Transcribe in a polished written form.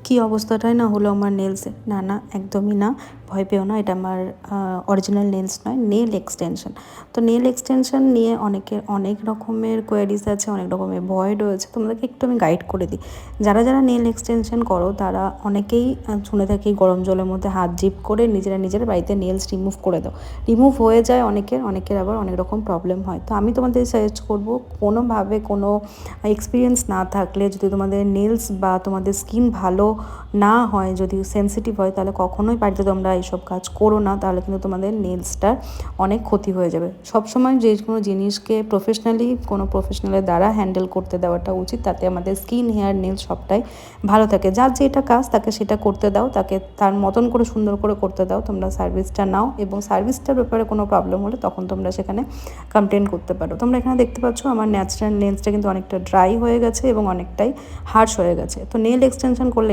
কি অবস্থাটাই না হলো আমার নেলসে। না, না একদমই না। ভয় পেও না। এটা আমার অরিজিনাল নেলস নয়, নেল এক্সটেনশন। তো নেল এক্সটেনশন নিয়ে অনেকের অনেক রকমের কোয়েরিজ আছে, অনেক রকমের ভয় রয়েছে। তোমাদেরকে একটু আমি গাইড করে দিই। যারা নেল এক্সটেনশন করো তারা অনেকেই শুনে থাকি গরম জলের মধ্যে হাত ডিপ করে নিজেরা বাড়িতে নেলস রিমুভ করে দাও। রিমুভ হয়ে যায় অনেকের আবার অনেক রকম প্রবলেম হয়। তো আমি তোমাদের সাজেস্ট করব কোনোভাবে কোনো এক্সপিরিয়েন্স না থাকলে, যদি তোমাদের নেলস বা তোমাদের স্কিন ভালো না হয়, যদি সেন্সিটিভ হয়, তাহলে কখনোই বাড়িতে তোমরা এইসব কাজ করো না। তাহলে কিন্তু তোমাদের নেলসটার অনেক ক্ষতি হয়ে যাবে। সবসময় যে কোনো জিনিসকে কোনো প্রফেশনালের দ্বারা হ্যান্ডেল করতে দেওয়াটা উচিত, তাতে আমাদের স্কিন, হেয়ার, নেলস সবটাই ভালো থাকে। যার যেটা কাজ তাকে সেটা করতে দাও, তাকে তার মতন করে সুন্দর করে করতে দাও। তোমরা সার্ভিসটা নাও, এবং সার্ভিসটার ব্যাপারে কোনো প্রবলেম হলে তখন তোমরা সেখানে কমপ্লেন করতে পারো। তোমরা এখানে দেখতে পাচ্ছ আমার ন্যাচারাল নেলসটা কিন্তু অনেকটা ড্রাই হয়ে গেছে এবং অনেকটাই হার্শ হয়ে গেছে। তো নেল এক্সটেনশন করলে